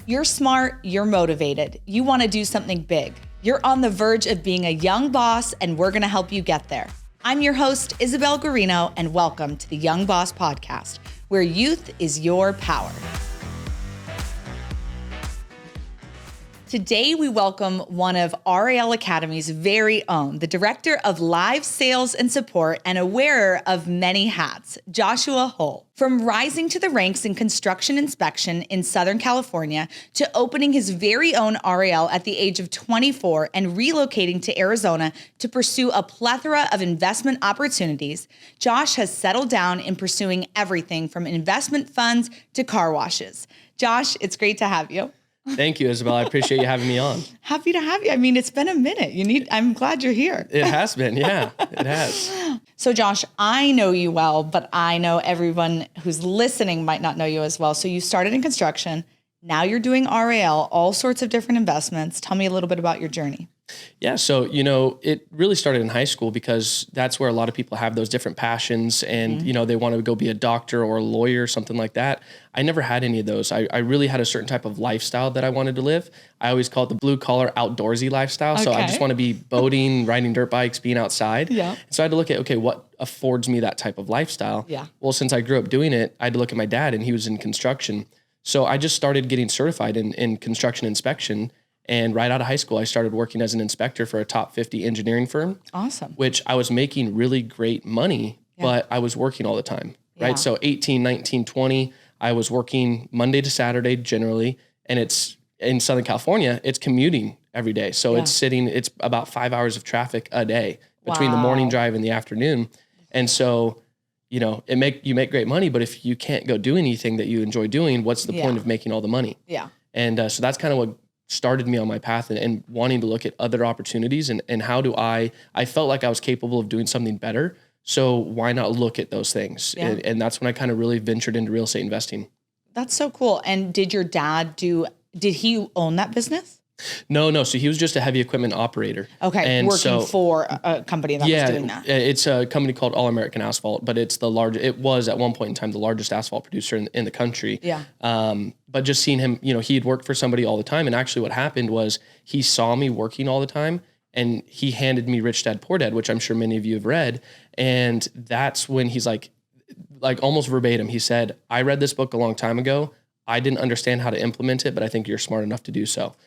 You're smart, you're motivated, you want to do something big. You're on the verge of being a young boss, and we're going to help you get there. I'm your host, Isabel Guarino, and welcome to the Young Boss Podcast, where youth is your power. Today, we welcome one of RAL Academy's very own, the Director of Live Sales and Support and a wearer of many hats, Joshua Hull. From rising to the ranks in construction inspection in Southern California to opening his very own RAL at the age of 24 and relocating to Arizona to pursue a plethora of investment opportunities, Josh has settled down in pursuing everything from investment funds to car washes. Josh, it's great to have you. Thank you, Isabel. I appreciate you having me on. Happy to have you. I mean, it's been a minute. I'm glad you're here. It has been. Yeah, it has. So Josh, I know you well, but I know everyone who's listening might not know you as well. So you started in construction. Now you're doing RAL, all sorts of different investments. Tell me a little bit about your journey. Yeah. So, it really started in high school because that's where a lot of people have those different passions and, they want to go be a doctor or a lawyer, something like that. I never had any of those. I really had a certain type of lifestyle that I wanted to live. I always call it the blue collar outdoorsy lifestyle. Okay. So I just want to be boating, riding dirt bikes, being outside. Yeah. So I had to look at, okay, what affords me that type of lifestyle? Yeah. Well, since I grew up doing it, I had to look at my dad and he was in construction. So I just started getting certified in construction inspection. And right out of high school, I started working as an inspector for a top 50 engineering firm. Awesome. Which I was making really great money, but I was working all the time, right? Yeah. So 18, 19, 20, I was working Monday to Saturday generally. And it's in Southern California, it's commuting every day. So it's about 5 hours of traffic a day between the morning drive and the afternoon. And so, you make great money, but if you can't go do anything that you enjoy doing, what's the point of making all the money? Yeah. And so that's kind of what started me on my path and wanting to look at other opportunities and how do I felt like I was capable of doing something better. So why not look at those things? Yeah. And that's when I kind of really ventured into real estate investing. That's so cool. And did your dad did he own that business? No. So he was just a heavy equipment operator. Okay. And working for a company that was doing that. It's a company called All American Asphalt, but it's it was at one point in time the largest asphalt producer in the country. Yeah. But just seeing him, he'd worked for somebody all the time. And actually what happened was he saw me working all the time and he handed me Rich Dad Poor Dad, which I'm sure many of you have read. And that's when he's like almost verbatim, he said, I read this book a long time ago. I didn't understand how to implement it, but I think you're smart enough to do so.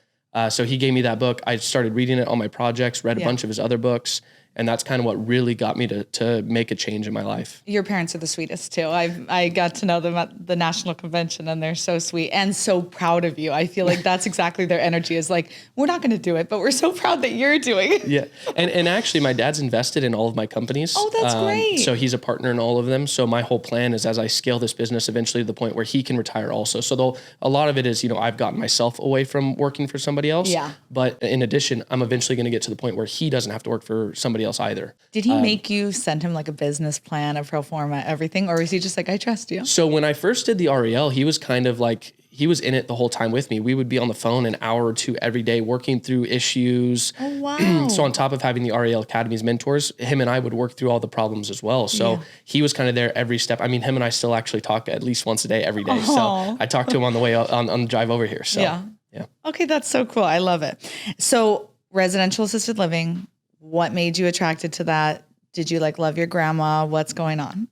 So he gave me that book. I started reading it on my projects, read a bunch of his other books. And that's kind of what really got me to make a change in my life. Your parents are the sweetest too. I got to know them at the national convention and they're so sweet and so proud of you. I feel like that's exactly their energy is like, we're not going to do it, but we're so proud that you're doing it. Yeah. And actually my dad's invested in all of my companies. Oh, that's great. So he's a partner in all of them. So my whole plan is as I scale this business eventually to the point where he can retire also. So a lot of it is, I've gotten myself away from working for somebody else. Yeah. But in addition, I'm eventually going to get to the point where he doesn't have to work for somebody else either. Did he make you send him like a business plan, a pro forma, everything? Or is he just like, I trust you? So when I first did the REL, he was kind of like, he was in it the whole time with me. We would be on the phone an hour or two every day working through issues. Oh, wow. So on top of having the REL Academy's mentors, him and I would work through all the problems as well. So he was kind of there every step. I mean, him and I still actually talk at least once a day, every day. So I talked to him on the way on the drive over here. So yeah. Okay, that's so cool. I love it. So residential assisted living, what made you attracted to that? Did you love your grandma? What's going on?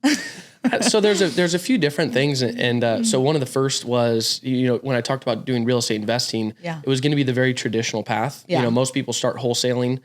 So there's a few different things. And so one of the first was, when I talked about doing real estate investing, it was going to be the very traditional path. Yeah. Most people start wholesaling.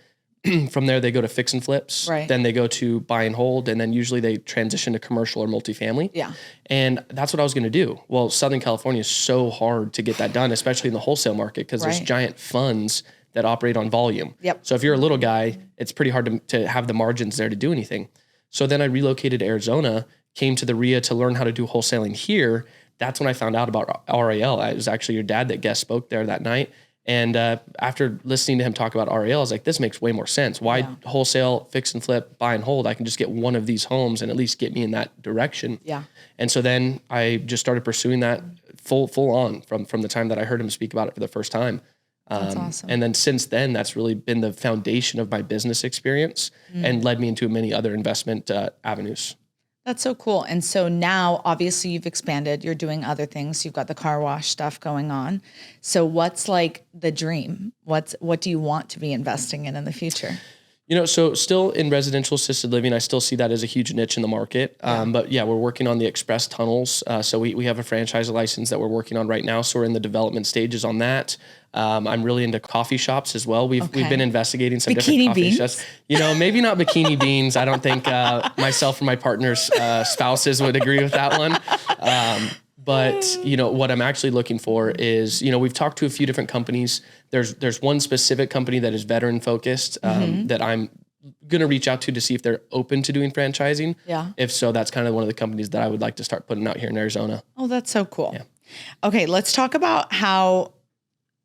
From there, they go to fix and flips. Right. Then they go to buy and hold. And then usually they transition to commercial or multifamily. Yeah. And that's what I was going to do. Well, Southern California is so hard to get that done, especially in the wholesale market, because there's giant funds that operate on volume. Yep. So if you're a little guy, it's pretty hard to have the margins there to do anything. So then I relocated to Arizona, came to the RIA to learn how to do wholesaling here. That's when I found out about RAL. It was actually your dad that guest spoke there that night. And after listening to him talk about RAL, I was like, this makes way more sense. Why wholesale, fix and flip, buy and hold? I can just get one of these homes and at least get me in that direction. Yeah. And so then I just started pursuing that full on from the time that I heard him speak about it for the first time. That's awesome. And then since then, that's really been the foundation of my business experience and led me into many other investment avenues. That's so cool. And so now obviously you've expanded, you're doing other things. You've got the car wash stuff going on. So what's like the dream? What do you want to be investing in the future? So still in residential assisted living, I still see that as a huge niche in the market. But yeah, we're working on the express tunnels. So we have a franchise license that we're working on right now. So we're in the development stages on that. I'm really into coffee shops as well. We've been investigating some different coffee shops. Maybe not bikini beans. I don't think myself or my partner's spouses would agree with that one. But what I'm actually looking for is, we've talked to a few different companies. There's one specific company that is veteran focused that I'm going to reach out to see if they're open to doing franchising. Yeah. If so, that's kind of one of the companies that I would like to start putting out here in Arizona. Oh, that's so cool. Yeah. Okay, let's talk about how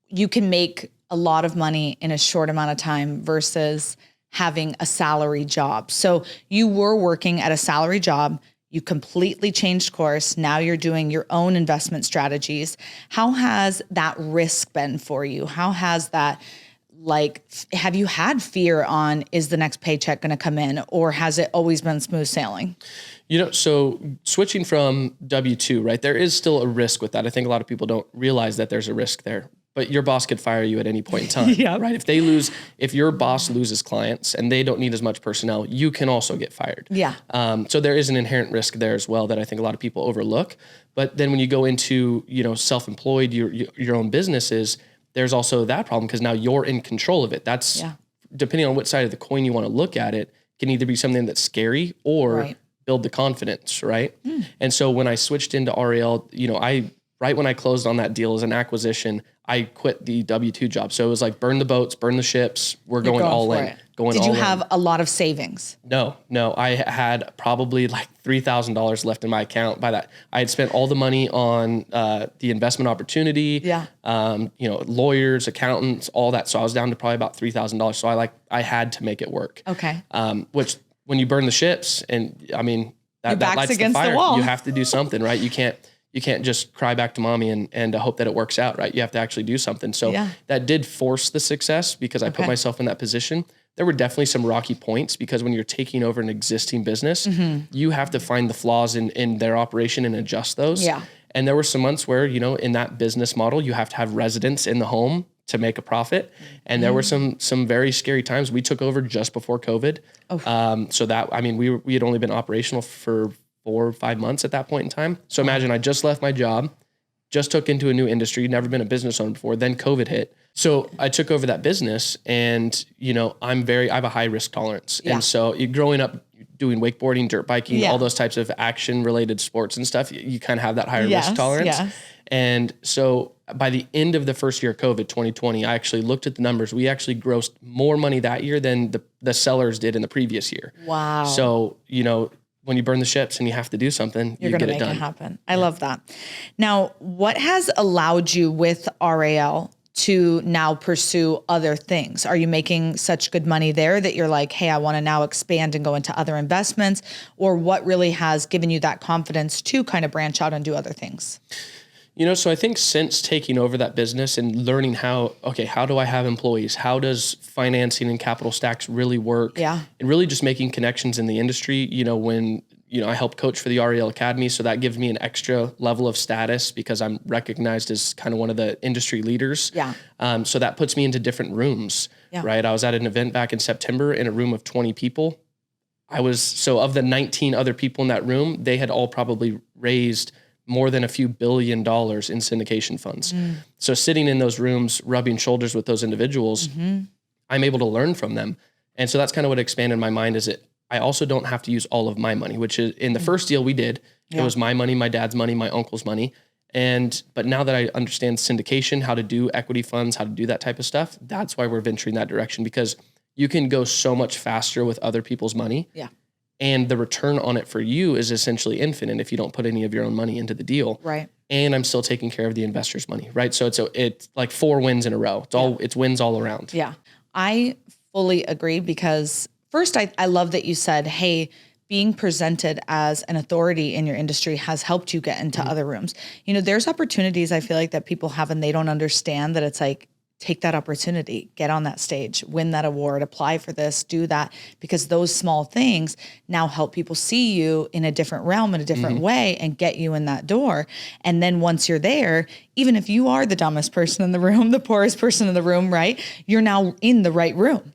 you can make a lot of money in a short amount of time versus having a salary job. So you were working at a salary job. You completely changed course. Now you're doing your own investment strategies. How has that risk been for you? How has that, have you had fear on, is the next paycheck going to come in, or has it always been smooth sailing? So switching from W-2, right, there is still a risk with that. I think a lot of people don't realize that there's a risk there. But your boss could fire you at any point in time, right? If your boss loses clients and they don't need as much personnel, you can also get fired. Yeah. So there is an inherent risk there as well that I think a lot of people overlook. But then when you go into, self-employed, your own businesses, there's also that problem because now you're in control of it. That's depending on what side of the coin you want to look at it, can either be something that's scary or build the confidence, right? And so when I switched into REL, right when I closed on that deal as an acquisition, I quit the W-2 job. So it was like burn the boats, burn the ships. We're going all in. Did you have a lot of savings? No. I had probably like $3,000 left in my account by that. I had spent all the money on the investment opportunity, lawyers, accountants, all that. So I was down to probably about $3,000. So I had to make it work. Okay. Which when you burn the ships and that lights against the fire, the wall. You have to do something, right? You can't just cry back to mommy and hope that it works out, right? You have to actually do something. So that did force the success because I put myself in that position. There were definitely some rocky points because when you're taking over an existing business, you have to find the flaws in their operation and adjust those. Yeah. And there were some months where, in that business model, you have to have residents in the home to make a profit. And there were some very scary times. We took over just before COVID. So that, we had only been operational for 4 or 5 months at that point in time. So imagine I just left my job, just took into a new industry, never been a business owner before, then COVID hit. So I took over that business and, I have a high risk tolerance. Yeah. And so growing up doing wakeboarding, dirt biking, all those types of action related sports and stuff, you kind of have that higher risk tolerance. Yes. And so by the end of the first year of COVID, 2020, I actually looked at the numbers. We actually grossed more money that year than the sellers did in the previous year. Wow. So, when you burn the ships and you have to do something, you're going to make it happen. I love that. Now, what has allowed you with REL to now pursue other things? Are you making such good money there that you're like, hey, I want to now expand and go into other investments? Or what really has given you that confidence to kind of branch out and do other things? So I think since taking over that business and learning how do I have employees? How does financing and capital stacks really work? Yeah. And really just making connections in the industry, when, I help coach for the REL Academy. So that gives me an extra level of status because I'm recognized as kind of one of the industry leaders. Yeah. So that puts me into different rooms, right? I was at an event back in September in a room of 20 people. Of the 19 other people in that room, they had all probably raised more than a few $1 billion in syndication funds. So sitting in those rooms, rubbing shoulders with those individuals, I'm able to learn from them. And so that's kind of what expanded my mind is I also don't have to use all of my money, which is in the first deal we did, it was my money, my dad's money, my uncle's money. But now that I understand syndication, how to do equity funds, how to do that type of stuff, that's why we're venturing that direction because you can go so much faster with other people's money. Yeah. And the return on it for you is essentially infinite if you don't put any of your own money into the deal. Right. And I'm still taking care of the investor's money, right? So it's like 4 wins in a row. It's wins all around. Yeah. I fully agree because first, I love that you said, hey, being presented as an authority in your industry has helped you get into other rooms. There's opportunities I feel like that people have and they don't understand that it's like, take that opportunity, get on that stage, win that award, apply for this, do that, because those small things now help people see you in a different realm, in a different way, and get you in that door. And then once you're there, even if you are the dumbest person in the room, the poorest person in the room, right? You're now in the right room.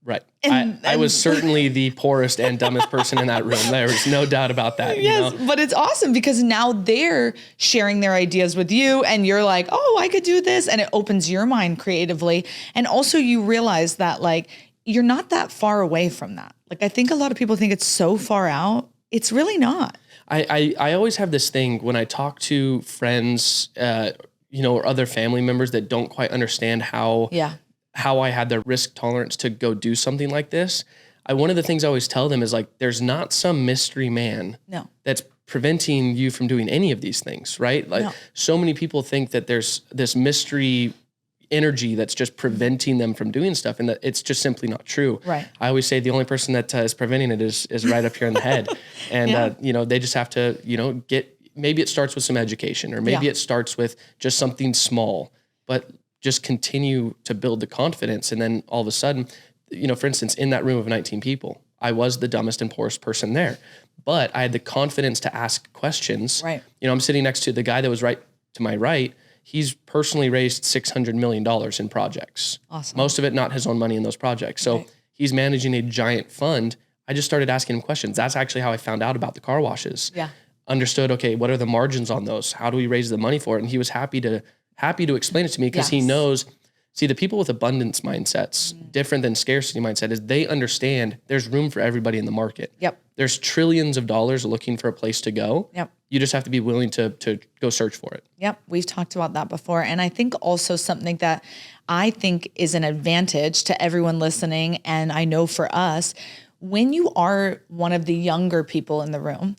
Right. I was certainly the poorest and dumbest person in that room. There was no doubt about that. Yes, you know? But it's awesome because now they're sharing their ideas with you and you're like, oh, I could do this. And it opens your mind creatively. And also you realize that like, you're not that far away from that. Like, I think a lot of people think it's so far out. It's really not. I always have this thing when I talk to friends, or other family members that don't quite understand how I had the risk tolerance to go do something like this. One of the things I always tell them is like, there's not some mystery man that's preventing you from doing any of these things, right? Like so many people think that there's this mystery energy that's just preventing them from doing stuff. And that it's just simply not true. Right. I always say the only person that is preventing it is right up here in the head. And, they just have to, maybe it starts with some education or maybe it starts with just something small, but just continue to build the confidence. And then all of a sudden, for instance, in that room of 19 people, I was the dumbest and poorest person there, but I had the confidence to ask questions. Right. I'm sitting next to the guy that was right to my right. He's personally raised $600 million in projects. Awesome. Most of it not his own money in those projects. So he's managing a giant fund. I just started asking him questions. That's actually how I found out about the car washes. Yeah. Understood, okay, what are the margins on those? How do we raise the money for it? And he was happy to explain it to me because he knows, the people with abundance mindsets, different than scarcity mindset, is they understand there's room for everybody in the market. Yep. There's trillions of dollars looking for a place to go. Yep. You just have to be willing to go search for it. Yep. We've talked about that before. And I think also something that I think is an advantage to everyone listening, and I know for us, when you are one of the younger people in the room,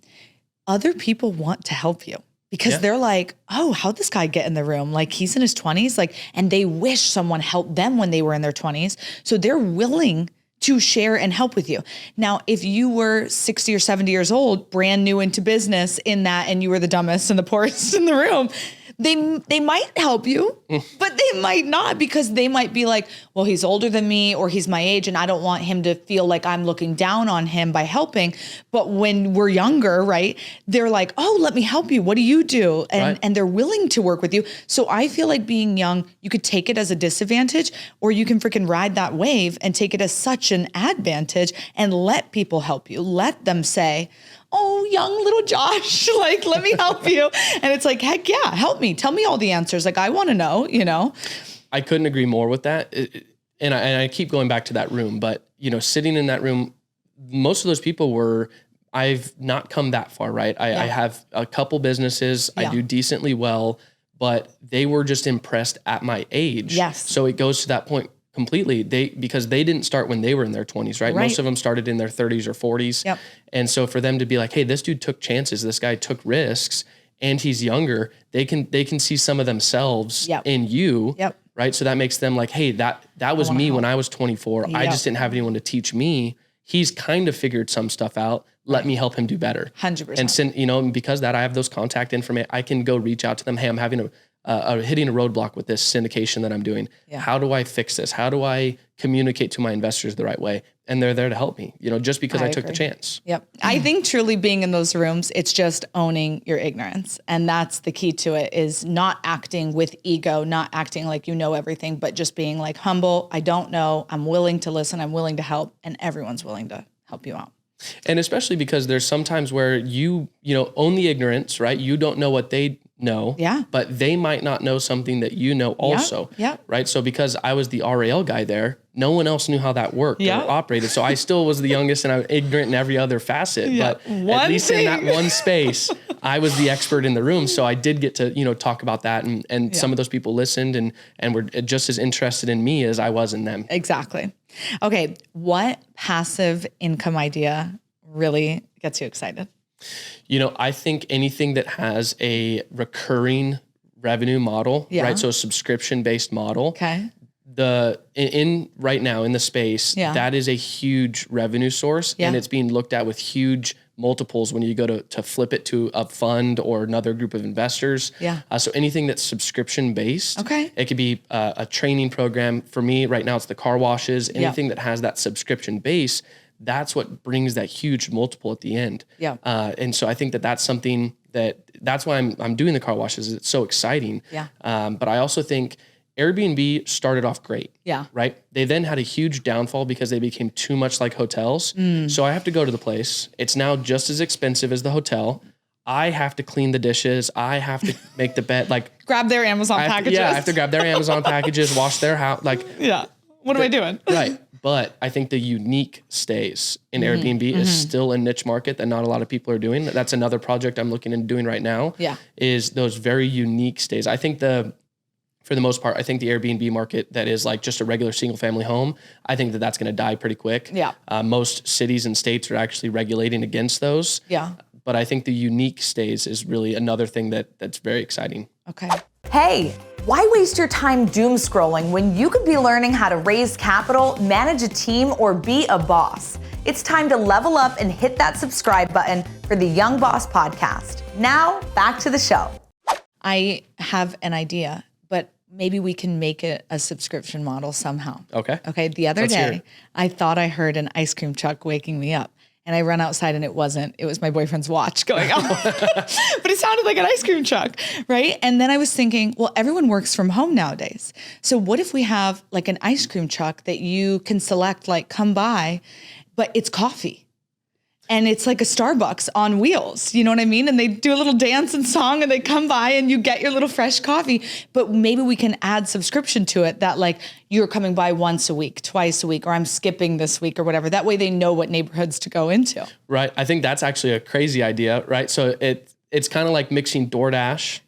other people want to help you. Because they're like, oh, how'd this guy get in the room? Like he's in his 20s, and they wish someone helped them when they were in their 20s. So they're willing to share and help with you. Now, if you were 60 or 70 years old, brand new into business in that, and you were the dumbest and the poorest in the room, they might help you, but they might not, because they might be like, well, he's older than me or he's my age and I don't want him to feel like I'm looking down on him by helping. But when we're younger, right, they're like, oh, let me help you. What do you do? And they're willing to work with you. So I feel like being young, you could take it as a disadvantage, or you can freaking ride that wave and take it as such an advantage and let people help you. Let them say, oh, young little Josh, like, let me help you. And it's like, heck yeah, help me. Tell me all the answers. Like, I want to know, I couldn't agree more with that. And I keep going back to that room, but, sitting in that room, most of those people I've not come that far, right? I have a couple businesses. I do decently well, but they were just impressed at my age. Yes. So it goes to that point completely. Because they didn't start when they were in their 20s, right? Most of them started in their 30s or 40s. Yep. And so for them to be like, hey, this dude took chances, this guy took risks, and he's younger, they can see some of themselves in you. Yep. Right. So that makes them like, hey, that was me when I was 24. Yep. I just didn't have anyone to teach me. He's kind of figured some stuff out. Let me help him do better. 100%. And because that I have those contact information, I can go reach out to them. Hey, I'm having hitting a roadblock with this syndication that I'm doing. Yeah. How do I fix this? How do I communicate to my investors the right way? And they're there to help me, just because I took the chance. Yep. I think truly being in those rooms, it's just owning your ignorance. And that's the key to it, is not acting with ego, not acting like you know everything, but just being like humble. I don't know. I'm willing to listen. I'm willing to help. And everyone's willing to help you out. And especially because there's sometimes where you own the ignorance, right? You don't know what they know, but they might not know something that you know also, right? So because I was the RAL guy there, no one else knew how that worked or operated. So I still was the youngest and I was ignorant in every other facet, but at least in that one space, I was the expert in the room. So I did get to, talk about that, and some of those people listened and were just as interested in me as I was in them. Exactly. Okay. What passive income idea really gets you excited? I think anything that has a recurring revenue model, right? So a subscription-based model. Okay. Right now in the space, that is a huge revenue source, and it's being looked at with huge multiples when you go to flip it to a fund or another group of investors. Yeah. So anything that's subscription based, Okay. it could be a training program. For me right now, it's the car washes, anything that has that subscription base. That's what brings that huge multiple at the end. Yeah. And so I think that that's something that's why I'm doing the car washes. It's so exciting. Yeah. But I also think Airbnb started off great. Yeah. Right. They then had a huge downfall because they became too much like hotels. So I have to go to the place. It's now just as expensive as the hotel. I have to clean the dishes. I have to make the bed. Like grab their Amazon packages. I have to grab their Amazon packages, wash their house. Like, yeah. What am I doing? Right. But I think the unique stays in Airbnb is still a niche market that not a lot of people are doing. That's another project I'm looking into doing right now. Yeah. Is those very unique stays. I think for the most part, I think the Airbnb market that is like just a regular single family home, I think that's going to die pretty quick. Yeah. Most cities and states are actually regulating against those. Yeah. But I think the unique stays is really another thing that's very exciting. Okay. Hey, why waste your time doom scrolling when you could be learning how to raise capital, manage a team, or be a boss? It's time to level up and hit that subscribe button for the Young Boss Podcast. Now, back to the show. I have an idea, but maybe we can make it a subscription model somehow. Okay. Okay. The other Let's hear day, it. I thought I heard an ice cream truck waking me up. And I run outside and it wasn't. It was my boyfriend's watch going off. But it sounded like an ice cream truck, right? And then I was thinking, well, everyone works from home nowadays. So what if we have like an ice cream truck that you can select, like come by, but it's coffee. And it's like a Starbucks on wheels, you know what I mean? And they do a little dance and song and they come by and you get your little fresh coffee. But maybe we can add subscription to it that like you're coming by once a week, twice a week, or I'm skipping this week or whatever. That way they know what neighborhoods to go into. Right. I think that's actually a crazy idea, right? So it's kind of like mixing DoorDash,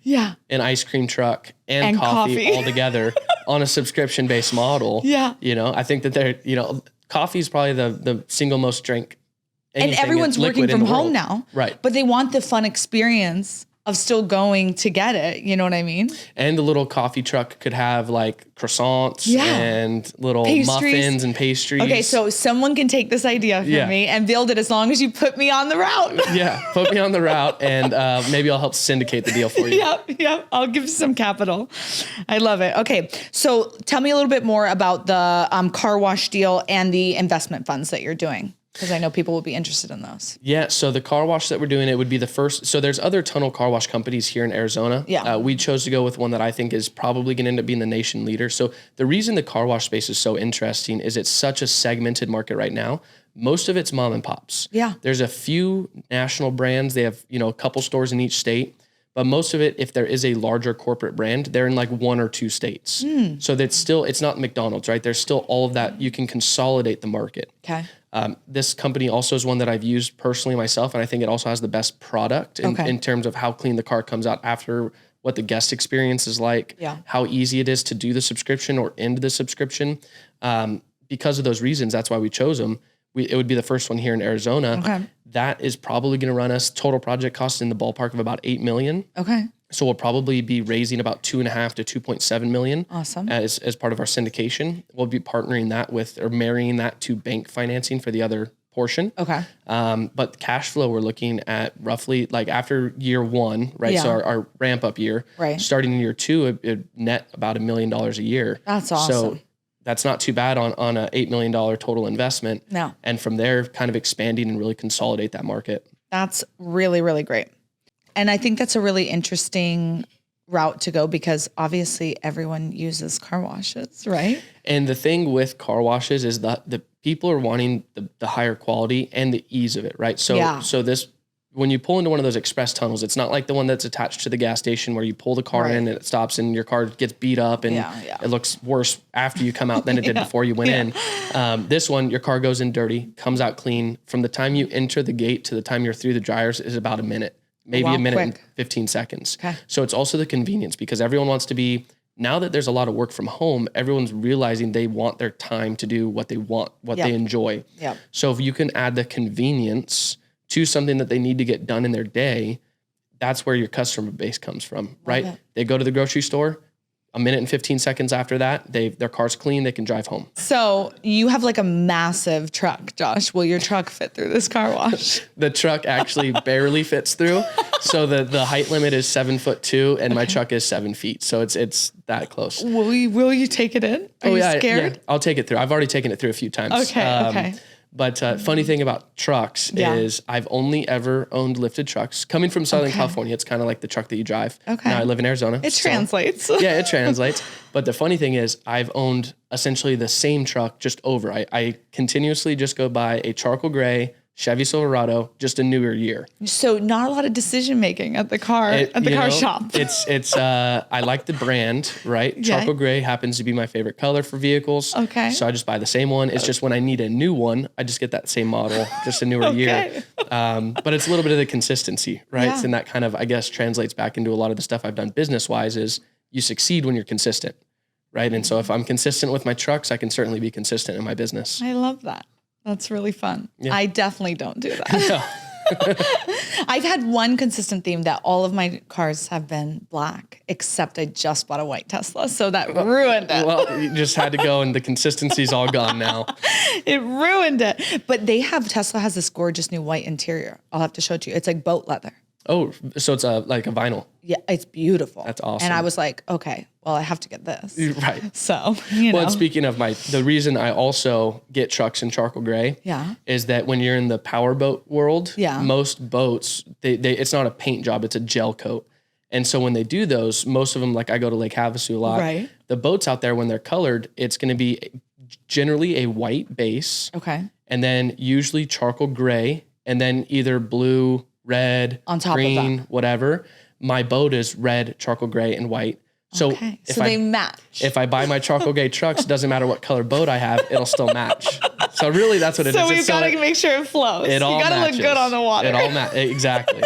an ice cream truck, and coffee all together on a subscription-based model. Yeah. You know, I think that coffee is probably the single most drink. And everyone's working from home now. Right. But they want the fun experience of still going to get it. You know what I mean? And the little coffee truck could have like croissants and little pastries. Muffins and pastries. Okay, so someone can take this idea from me and build it as long as you put me on the route. Yeah, put me on the route and maybe I'll help syndicate the deal for you. Yep. I'll give you some capital. I love it. Okay, so tell me a little bit more about the car wash deal and the investment funds that you're doing. Because I know people will be interested in those. Yeah, so the car wash that we're doing, it would be the first. So there's other tunnel car wash companies here in Arizona. Yeah. We chose to go with one that I think is probably going to end up being the nation leader. So the reason the car wash space is so interesting is it's such a segmented market right now. Most of it's mom and pops. Yeah. There's a few national brands. They have, a couple stores in each state. But most of it, if there is a larger corporate brand, they're in like one or two states. So it's not McDonald's, right? There's still all of that. You can consolidate the market. Okay. This company also is one that I've used personally myself, and I think it also has the best product in terms of how clean the car comes out after, what the guest experience is like, how easy it is to do the subscription or end the subscription. Because of those reasons, that's why we chose them. It would be the first one here in Arizona. Okay. That is probably going to run us total project cost in the ballpark of about $8 million. Okay. So we'll probably be raising about $2.5 to $2.7 million. Awesome. As part of our syndication. We'll be partnering that with, or marrying that to bank financing for the other portion. Okay. But cash flow, we're looking at roughly like after year one, right? So our ramp up year, right? Starting in year two, it net about $1 million a year. That's awesome. So that's not too bad on a $8 million total investment. No. And from there, kind of expanding and really consolidate that market. That's really, really great. And I think that's a really interesting route to go because obviously everyone uses car washes, right? And the thing with car washes is that the people are wanting the higher quality and the ease of it, right? So this, when you pull into one of those express tunnels, it's not like the one that's attached to the gas station where you pull the car in and it stops and your car gets beat up and it looks worse after you come out than it did before you went in. This one, your car goes in dirty, comes out clean. From the time you enter the gate to the time you're through the dryers is about a minute. Maybe a minute and 15 seconds. Okay. So it's also the convenience because everyone wants to be, now that there's a lot of work from home, everyone's realizing they want their time to do what they want, what they enjoy. Yep. So if you can add the convenience to something that they need to get done in their day, that's where your customer base comes from, right? They go to the grocery store, a minute and 15 seconds after that, their car's clean, they can drive home. So you have like a massive truck, Josh. Will your truck fit through this car wash? The truck actually barely fits through. So the height limit is 7'2" and my truck is 7 feet. So it's that close. Will you take it in? Are you scared? Yeah, I'll take it through. I've already taken it through a few times. Okay. But funny thing about trucks is I've only ever owned lifted trucks. Coming from Southern California, it's kind of like the truck that you drive. Okay. Now I live in Arizona. It translates. Yeah, it translates. But the funny thing is I've owned essentially the same truck just over. I continuously just go buy a charcoal gray Chevy Silverado, just a newer year. So not a lot of decision making at the car shop. It's I like the brand, right? Yeah. Charcoal gray happens to be my favorite color for vehicles. Okay. So I just buy the same one. It's just when I need a new one, I just get that same model, just a newer year. But it's a little bit of the consistency, right? Yeah. And that kind of, I guess, translates back into a lot of the stuff I've done business-wise is you succeed when you're consistent, right? And so if I'm consistent with my trucks, I can certainly be consistent in my business. I love that. That's really fun. Yeah. I definitely don't do that. No. I've had one consistent theme that all of my cars have been black, except I just bought a white Tesla. So that ruined it. Well, you just had to go and the consistency's all gone now. It ruined it. But Tesla has this gorgeous new white interior. I'll have to show it to you. It's like boat leather. Oh, so it's like a vinyl. Yeah, it's beautiful. That's awesome. And I was like, okay, well, I have to get this. Right. So, you know. Well, speaking of the reason I also get trucks in charcoal gray is that when you're in the power boat world, most boats, it's not a paint job, it's a gel coat. And so when they do those, most of them, like I go to Lake Havasu a lot, right. The boats out there, when they're colored, it's going to be generally a white base. Okay. And then usually charcoal gray, and then either blue, red, on top green, of that. whatever. My boat is red, charcoal gray, and white. So they match. If I buy my charcoal gray trucks, it doesn't matter what color boat I have, it'll still match. So really that's what it is. So we've got to make sure it flows. It all you got to look good on the water. It all exactly.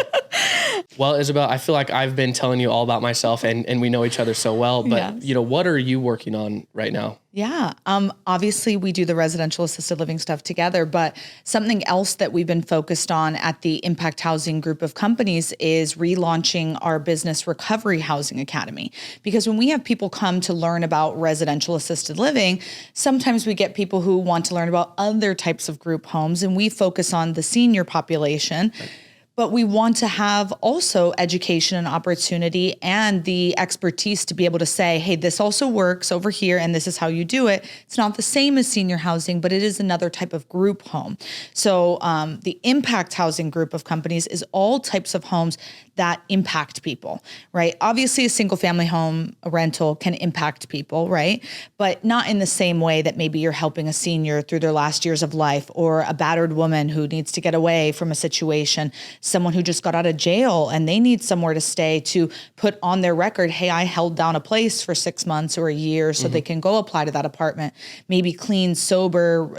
Well, Isabel, I feel like I've been telling you all about myself and we know each other so well, but what are you working on right now? Yeah. Obviously we do the residential assisted living stuff together, but something else that we've been focused on at the Impact Housing group of companies is relaunching our Business Recovery Housing Academy. Because when we have people come to learn about residential assisted living, sometimes we get people who want to learn about other types of group homes, and we focus on the senior population. Right. But we want to have also education and opportunity and the expertise to be able to say, hey, this also works over here and this is how you do it. It's not the same as senior housing, but it is another type of group home. So the Impact Housing group of companies is all types of homes that impact people, right? Obviously, a single family home, a rental can impact people, right? But not in the same way that maybe you're helping a senior through their last years of life, or a battered woman who needs to get away from a situation, someone who just got out of jail and they need somewhere to stay to put on their record, hey, I held down a place for 6 months or a year so they can go apply to that apartment, maybe clean, sober,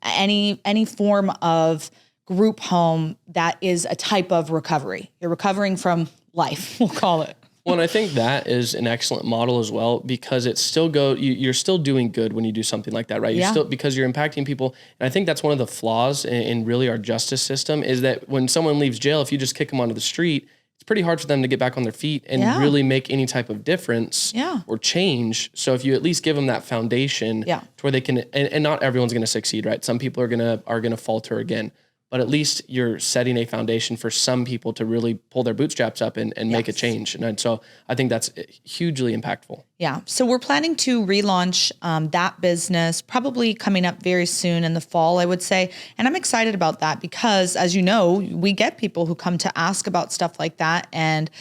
any form of group home that is a type of recovery. You're recovering from life, we'll call it. Well, and I think that is an excellent model as well, because it's still you're still doing good when you do something like that, right? You're still, because you're impacting people. And I think that's one of the flaws in really our justice system is that when someone leaves jail, if you just kick them onto the street, it's pretty hard for them to get back on their feet and really make any type of difference or change. So if you at least give them that foundation to where they can, and not everyone's going to succeed, right? Some people are going to falter again. But at least you're setting a foundation for some people to really pull their bootstraps up and make a change. And so I think that's hugely impactful. Yeah. So we're planning to relaunch that business probably coming up very soon in the fall, I would say. And I'm excited about that because, as you know, we get people who come to ask about stuff like that. And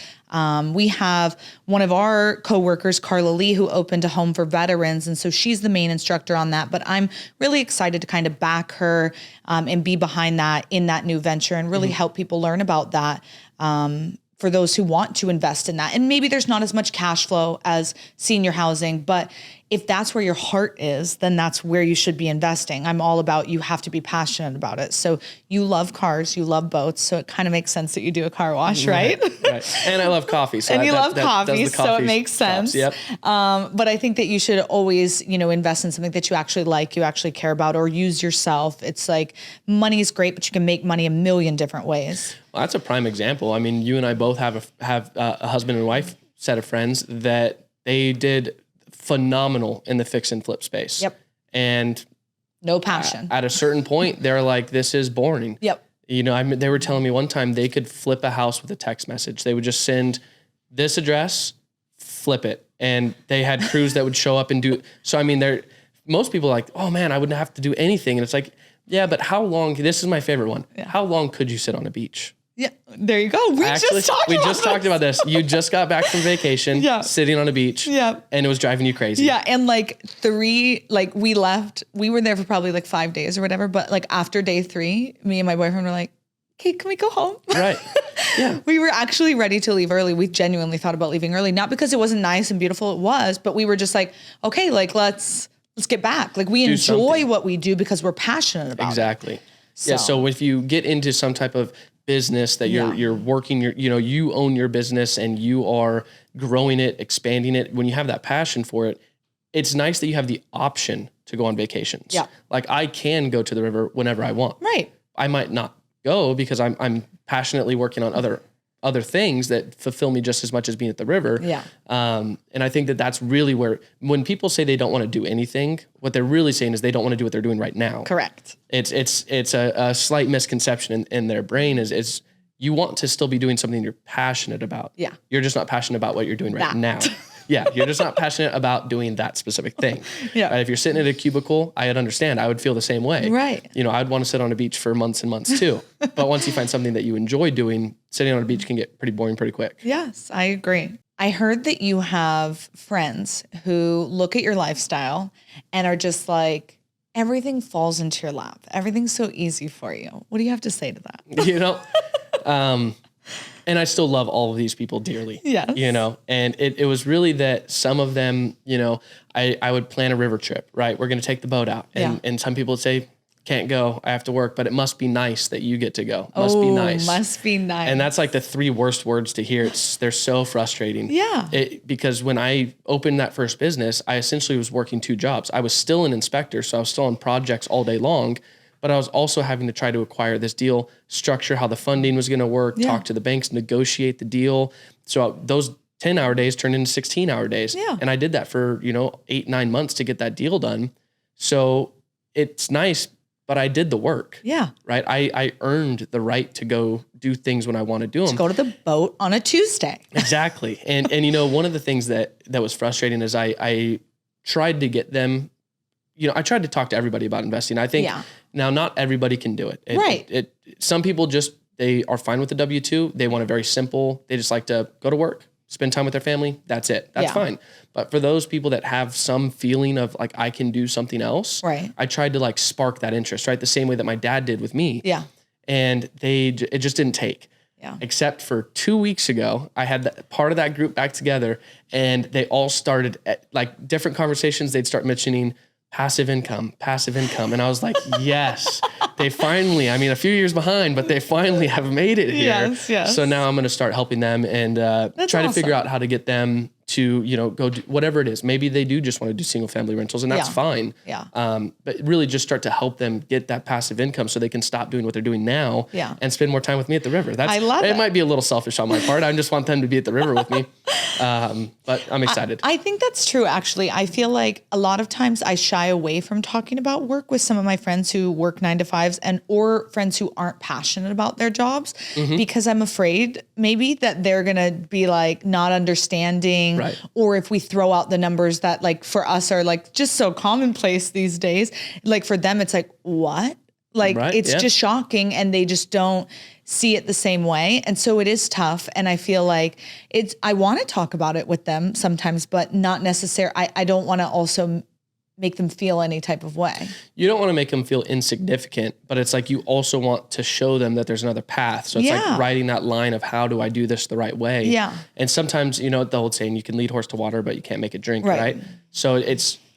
we have one of our coworkers, Carla Lee, who opened a home for veterans. And so she's the main instructor on that. But I'm really excited to kind of back her and be behind that in that new venture and really help people learn about that. For those who want to invest in that. And maybe there's not as much cash flow as senior housing, but if that's where your heart is, then that's where you should be investing. I'm all about, you have to be passionate about it. So you love cars, you love boats, so it kind of makes sense that you do a car wash, right? Right. And I love coffee. So and you love coffee, so it makes sense. Yep. But I think that you should always, invest in something that you actually like, you actually care about, or use yourself. It's like, money is great, but you can make money a million different ways. Well, that's a prime example. I mean, you and I both have a husband and wife set of friends that They did phenomenal in the fix and flip space. Yep. And no passion. At a certain point, they're like, this is boring. Yep. You know, they were telling me one time they could flip a house with a text message. They would just send this address, flip it. And they had crews that would show up and do. So, I mean, most people are like, oh man, I wouldn't have to do anything. And it's like, yeah, but how long, this is my favorite one. Yeah. How long could you sit on a beach? Yeah, there you go. We just talked about this. You just got back from vacation, sitting on a beach, and it was driving you crazy. Yeah, and like we left, we were there for probably like 5 days or whatever, but like after day 3, me and my boyfriend were like, okay, can we go home? Right. Yeah. We were actually ready to leave early. We genuinely thought about leaving early, not because it wasn't nice and beautiful, it was, but we were just like, okay, like let's get back. Like we enjoy what we do because we're passionate about it. Exactly. Yeah, so if you get into some type of business that you're working, you own your business and you are growing it, expanding it, when you have that passion for it, it's nice that you have the option to go on vacations. Yeah. Like I can go to the river whenever I want. Right. I might not go because I'm passionately working on other things that fulfill me just as much as being at the river. Yeah. And I think that that's really where, when people say they don't want to do anything, what they're really saying is they don't want to do what they're doing right now. Correct. It's a slight misconception in their brain is you want to still be doing something you're passionate about. Yeah. You're just not passionate about what you're doing right now. Yeah, you're just not passionate about doing that specific thing. Yeah. If you're sitting at a cubicle, I'd understand. I would feel the same way. Right. I'd want to sit on a beach for months and months too. But once you find something that you enjoy doing, sitting on a beach can get pretty boring pretty quick. Yes, I agree. I heard that you have friends who look at your lifestyle and are just like, everything falls into your lap. Everything's so easy for you. What do you have to say to that? And I still love all of these people dearly. Yes. And it was really that some of them, I would plan a river trip, right? We're going to take the boat out. And some people would say, can't go, I have to work, but it must be nice that you get to go. Must be nice. Must be nice. And that's like the 3 worst words to hear. They're so frustrating. Yeah. Because when I opened that first business, I essentially was working 2 jobs. I was still an inspector, so I was still on projects all day long. But I was also having to try to acquire this deal, structure how the funding was going to work, talk to the banks, negotiate the deal. So those 10-hour days turned into 16-hour days. Yeah. And I did that for, 8-9 months to get that deal done. So it's nice, but I did the work. Yeah. Right. I earned the right to go do things when I want to do them. To go to the boat on a Tuesday. Exactly. And one of the things that was frustrating is I tried to get them, I tried to talk to everybody about investing. I think now not everybody can do it. Right. Some people they are fine with the W-2. They want it very simple. They just like to go to work, spend time with their family. That's it. That's fine. But for those people that have some feeling of like, I can do something else. Right. I tried to like spark that interest, right? The same way that my dad did with me. Yeah. And it just didn't take. Yeah. Except for 2 weeks ago, I had part of that group back together and they all started at like different conversations. They'd start mentioning passive income. And I was like, yes, they finally, a few years behind, but they finally have made it here. Yes. So now I'm going to start helping them and try to figure out how to get them to, go do whatever it is. Maybe they do just want to do single family rentals and that's fine. Yeah. But really just start to help them get that passive income so they can stop doing what they're doing now and spend more time with me at the river. I love it. It might be a little selfish on my part. I just want them to be at the river with me. But I'm excited. I think that's true. Actually, I feel like a lot of times I shy away from talking about work with some of my friends who work 9-to-5s or friends who aren't passionate about their jobs because I'm afraid maybe that they're going to be like not understanding. Right. Or if we throw out the numbers that like for us are like just so commonplace these days, like for them, it's like, what? Like it's just shocking and they just don't see it the same way. And so it is tough. And I feel like I want to talk about it with them sometimes, but not necessarily. I don't want to also make them feel any type of way. You don't want to make them feel insignificant, but it's like you also want to show them that there's another path. So it's like riding that line of how do I do this the right way? Yeah. And sometimes, the old saying, you can lead horse to water, but you can't make it drink, right? So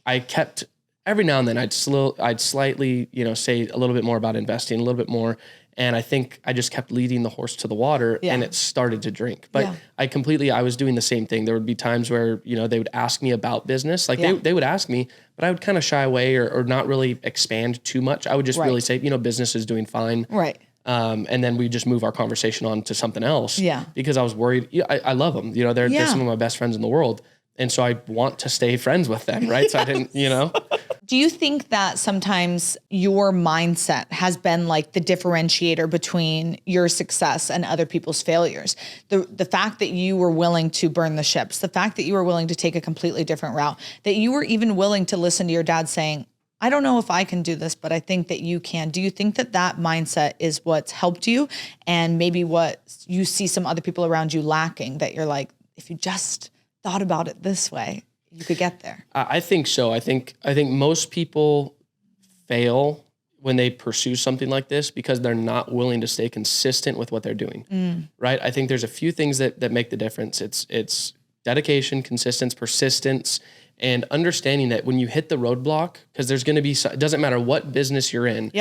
I kept every now and then I'd slightly, say a little bit more about investing, a little bit more. And I think I just kept leading the horse to the water and it started to drink. But I was doing the same thing. There would be times where, they would ask me about business. Like they would ask me, but I would kind of shy away or not really expand too much. I would just really say, business is doing fine. Right. And then we just move our conversation on to something else. Yeah. Because I was worried. I love them. They're some of my best friends in the world. And so I want to stay friends with them, right? So I didn't, Do you think that sometimes your mindset has been like the differentiator between your success and other people's failures? The fact that you were willing to burn the ships, the fact that you were willing to take a completely different route, that you were even willing to listen to your dad saying, I don't know if I can do this, but I think that you can. Do you think that that mindset is what's helped you and maybe what you see some other people around you lacking, that you're like, if you just thought about it this way, you could get there? I think so. I think most people fail when they pursue something like this because they're not willing to stay consistent with what they're doing. Right? I think there's a few things that make the difference. It's dedication, consistency, persistence, and understanding that when you hit the roadblock, because there's going to be, it doesn't matter what business you're in,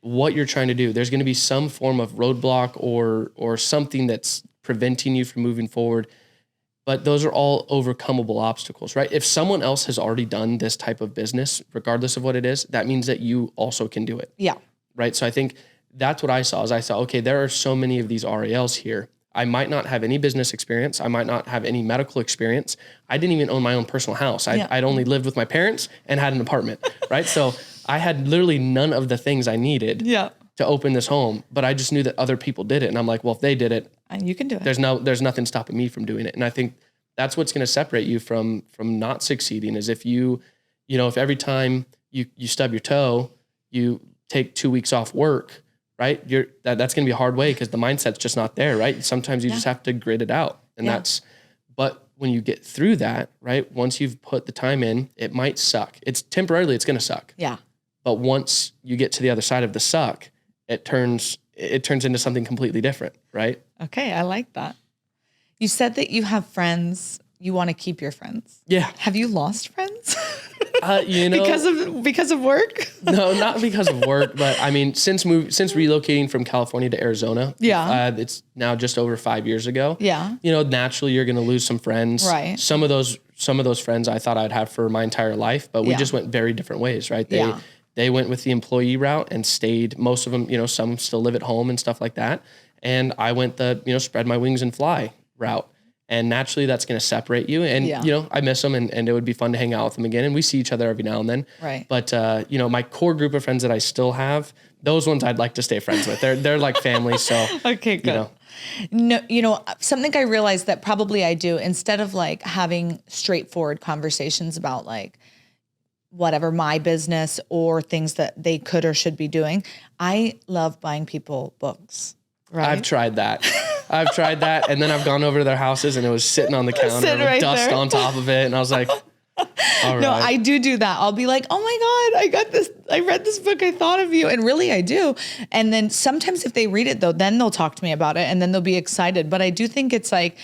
what you're trying to do, there's going to be some form of roadblock or something that's preventing you from moving forward. But those are all overcomable obstacles, right? If someone else has already done this type of business, regardless of what it is, that means that you also can do it. Yeah. Right. So I think that's what I saw is I saw, okay, there are so many of these RALs here. I might not have any business experience. I might not have any medical experience. I didn't even own my own personal house. I'd only lived with my parents and had an apartment, right? So I had literally none of the things I needed to open this home, but I just knew that other people did it. And I'm like, well, if they did it, and you can do it. There's nothing stopping me from doing it. And I think that's what's going to separate you from not succeeding is if if every time you stub your toe, you take 2 weeks off work, right? That's going to be a hard way because the mindset's just not there, right? Sometimes you just have to grit it out. And but when you get through that, right? Once you've put the time in, it might suck. It's temporarily, it's going to suck. Yeah. But once you get to the other side of the suck, it turns into something completely different, right? Okay, I like that. You said that you have friends. You want to keep your friends. Yeah. Have you lost friends? Because of work? No, not because of work, but I mean, since relocating from California to Arizona, it's now just over 5 years ago. Yeah. Naturally you're going to lose some friends. Right. Some of those friends I thought I'd have for my entire life, but we just went very different ways, right? They went with the employee route and stayed. Most of them, some still live at home and stuff like that. And I went the, spread my wings and fly route. And naturally that's going to separate you. And, I miss them and it would be fun to hang out with them again. And we see each other every now and then. Right. But, my core group of friends that I still have, those ones I'd like to stay friends with. They're like family. So, okay, good. No, something I realized that probably I do, instead of like having straightforward conversations about like whatever my business or things that they could or should be doing, I love buying people books. Right. I've tried that. And then I've gone over to their houses and it was sitting on the counter with dust on top of it. And I was like, all right. No, I do that. I'll be like, oh my God, I read this book. I thought of you. And really I do. And then sometimes if they read it though, then they'll talk to me about it and then they'll be excited. But I do think it's like,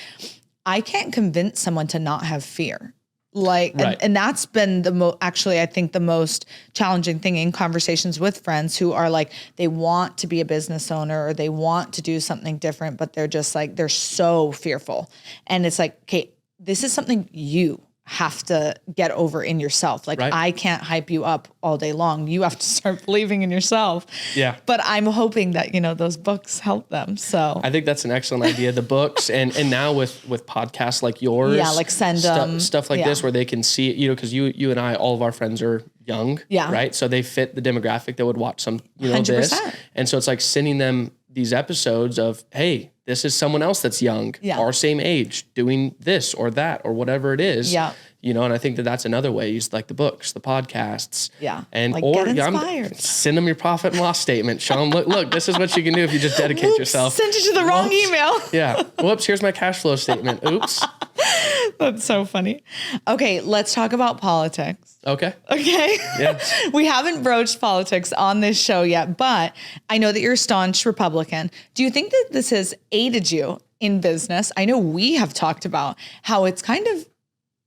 I can't convince someone to not have fear. Like, right. and that's been actually, I think the most challenging thing in conversations with friends who are like, they want to be a business owner or they want to do something different, but they're just like, they're so fearful. And it's like, okay, this is something you have to get over in yourself. Like, right. I can't hype you up all day long. You have to start believing in yourself. Yeah. But I'm hoping that, those books help them. So I think that's an excellent idea. The books and now with podcasts like yours. Yeah. Like send them stuff like this where they can see it, cause you and I, all of our friends are young. Yeah. Right. So they fit the demographic that would watch some, 100%. this. And so it's like sending them these episodes of, hey, this is someone else that's young, our same age, doing this or that or whatever it is. Yeah. And I think that's another way. Use like the books, the podcasts. Yeah. And like get inspired. Send them your profit and loss statement. Show them, look, this is what you can do if you just dedicate yourself. Sent it to the wrong email. Yeah. Whoops, here's my cash flow statement. Oops. That's so funny. Okay, let's talk about politics. Okay. Yeah. We haven't broached politics on this show yet, but I know that you're a staunch Republican. Do you think that this has aided you in business? I know we have talked about how it's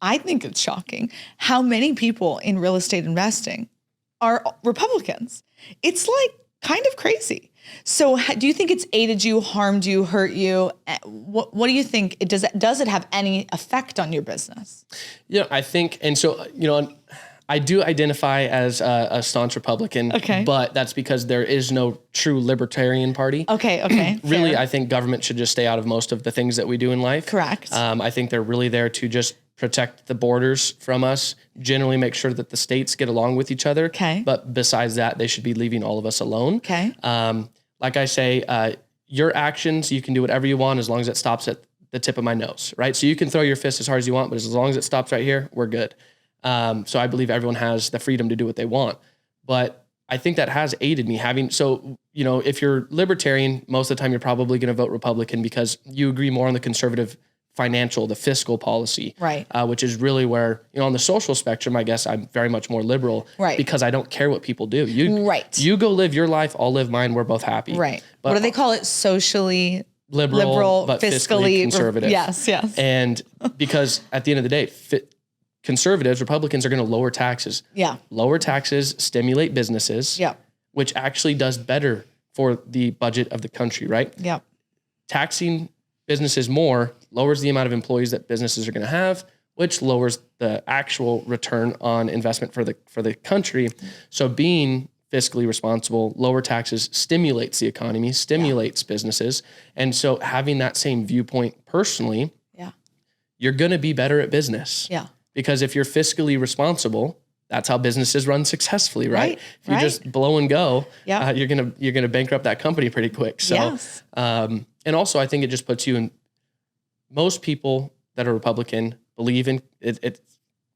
I think it's shocking how many people in real estate investing are Republicans. It's like kind of crazy. So do you think it's aided you, harmed you, hurt you? What do you think? Does it have any effect on your business? I think, and so, I do identify as a staunch Republican, but that's because there is no true libertarian party. Okay. Really, fair. I think government should just stay out of most of the things that we do in life. Correct. I think they're really there to just protect the borders from us, generally make sure that the states get along with each other. Okay. But besides that, they should be leaving all of us alone. Okay. Like I say, your actions, you can do whatever you want as long as it stops at the tip of my nose, right? So you can throw your fist as hard as you want, but as long as it stops right here, we're good. So I believe everyone has the freedom to do what they want. But I think that has aided me if you're libertarian, most of the time you're probably going to vote Republican because you agree more on the conservative the fiscal policy, right? Which is really where, on the social spectrum, I guess I'm very much more liberal, right? Because I don't care what people do. You go live your life, I'll live mine. We're both happy, right? But what do they call it? Socially liberal but fiscally conservative. Yes. And because at the end of the day, conservatives, Republicans are going to lower taxes. Yeah. Lower taxes stimulate businesses. Yeah. Which actually does better for the budget of the country, right? Yeah. Taxing businesses more lowers the amount of employees that businesses are going to have, which lowers the actual return on investment for the country. So being fiscally responsible, lower taxes stimulates the economy, stimulates businesses. And so having that same viewpoint personally, you're going to be better at business. Yeah. Because if you're fiscally responsible, that's how businesses run successfully, right? If you just blow and go, you're gonna bankrupt that company pretty quick. So, and also I think it just puts you in. Most people that are Republican believe in it. It's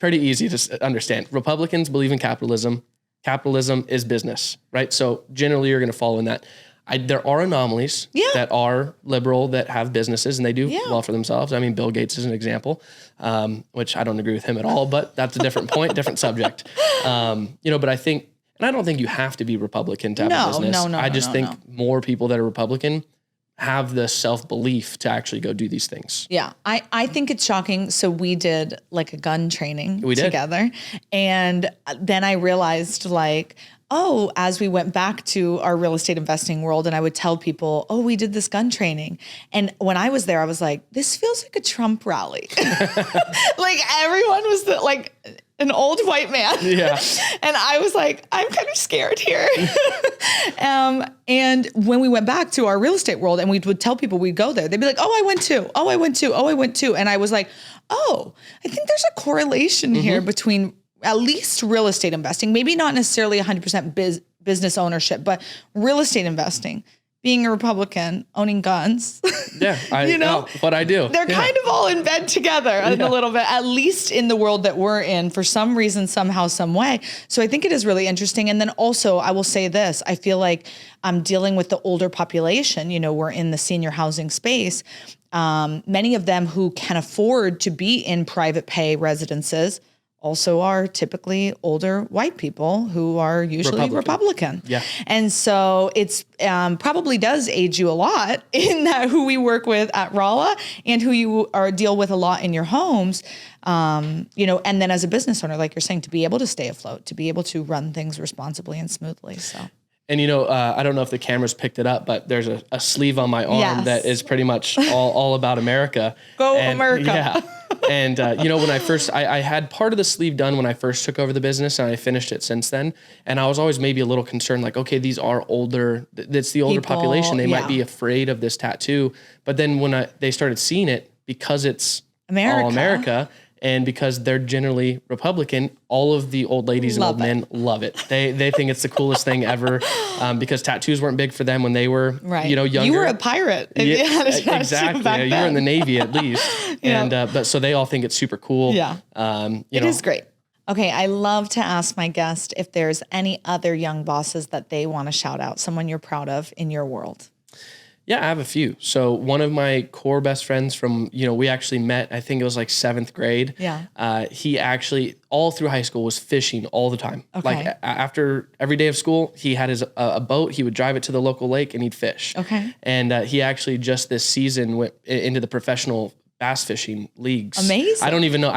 pretty easy to understand. Republicans believe in capitalism. Capitalism is business, right? So generally, you're going to follow in that. There are anomalies that are liberal that have businesses and they do well for themselves. I mean, Bill Gates is an example, which I don't agree with him at all, but that's a different point, different subject. But I think, and I don't think you have to be Republican to have a business. I just think more people that are Republican have the self-belief to actually go do these things. Yeah. I think it's shocking. So we did like a gun training together. And then I realized as we went back to our real estate investing world and I would tell people, we did this gun training. And when I was there, I was like, this feels like a Trump rally. Everyone was an old white man. Yeah. And I was like, I'm kind of scared here. And when we went back to our real estate world and we would tell people we'd go there, they'd be like, I went to. And I was like, I think there's a correlation here between at least real estate investing, maybe not necessarily 100% business ownership, but real estate investing, being a Republican, owning guns. Yeah. What I do. They're kind of all in bed together a little bit, at least in the world that we're in for some reason, somehow, some way. So I think it is really interesting. And then also I will say this, I feel like I'm dealing with the older population, we're in the senior housing space. Many of them who can afford to be in private pay residences also are typically older white people who are usually Republican. Yeah. And so it's probably does age you a lot in that who we work with at Rolla and who you deal with a lot in your homes. And then as a business owner, like you're saying, to be able to stay afloat, to be able to run things responsibly and smoothly. So. And I don't know if the cameras picked it up, but there's a sleeve on my arm that is pretty much all about America. Go America. Yeah. And, when I had part of the sleeve done when I first took over the business and I finished it since then. And I was always maybe a little concerned, okay, these are older, it's the older population. They might be afraid of this tattoo. But then when they started seeing it, because it's all America, and because they're generally Republican, all of the old ladies and old men love it. They think it's the coolest thing ever because tattoos weren't big for them when they were, younger. You were a pirate. Exactly. You were in the Navy at least. And but so they all think it's super cool. Yeah. It is great. Okay, I love to ask my guest if there's any other young bosses that they want to shout out, someone you're proud of in your world. Yeah, I have a few. So one of my core best friends from, we actually met, I think it was 7th grade. Yeah. He actually, all through high school, was fishing all the time. Okay. After every day of school, he had a boat. He would drive it to the local lake and he'd fish. Okay. And he actually just this season went into the professional bass fishing leagues. Amazing. I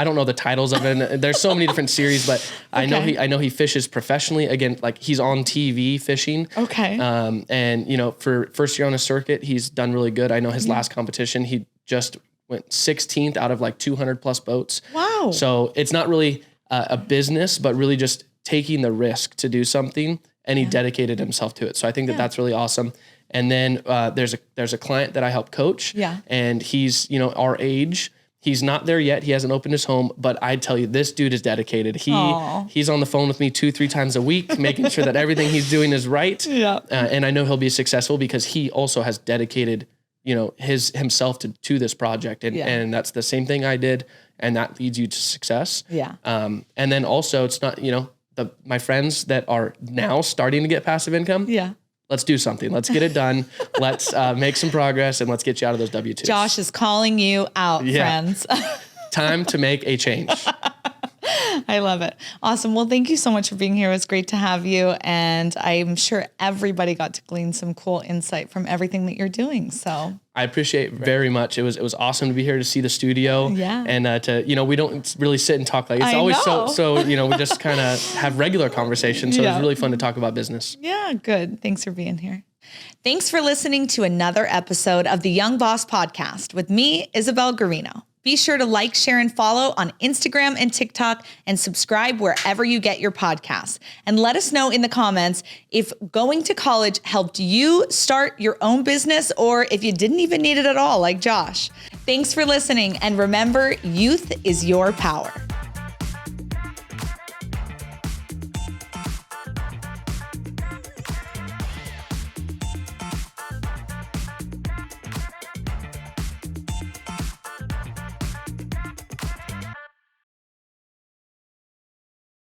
don't know the titles of it. There's so many different series, but I know he fishes professionally. Again, he's on TV fishing. Okay. And for first year on a circuit, he's done really good. I know his last competition, he just went 16th out of 200 plus boats. Wow. So it's not really a business, but really just taking the risk to do something, and he dedicated himself to it. So I think that's really awesome. And then there's a client that I help coach. Yeah. And he's, our age, He's not there yet. He hasn't opened his home, but I tell you, this dude is dedicated. He's on the phone with me 2-3 times a week, making sure that everything he's doing is right. Yeah. And I know he'll be successful because he also has dedicated, himself to this project. And that's the same thing I did. And that leads you to success. Yeah. And then also it's not, my friends that are now starting to get passive income. Yeah. Let's do something. Let's get it done. Let's make some progress and let's get you out of those W-2s. Josh is calling you out, friends. Time to make a change. I love it. Awesome. Well, thank you so much for being here. It was great to have you. And I'm sure everybody got to glean some cool insight from everything that you're doing. So I appreciate very much. It was awesome to be here to see the studio. Yeah. And we don't really sit and talk like it's always so we just kind of have regular conversations. So it's really fun to talk about business. Yeah, good. Thanks for being here. Thanks for listening to another episode of the Young Boss Podcast with me, Isabel Garino. Be sure to like, share, and follow on Instagram and TikTok and subscribe wherever you get your podcasts. And let us know in the comments if going to college helped you start your own business or if you didn't even need it at all, like Josh. Thanks for listening. And remember, youth is your power.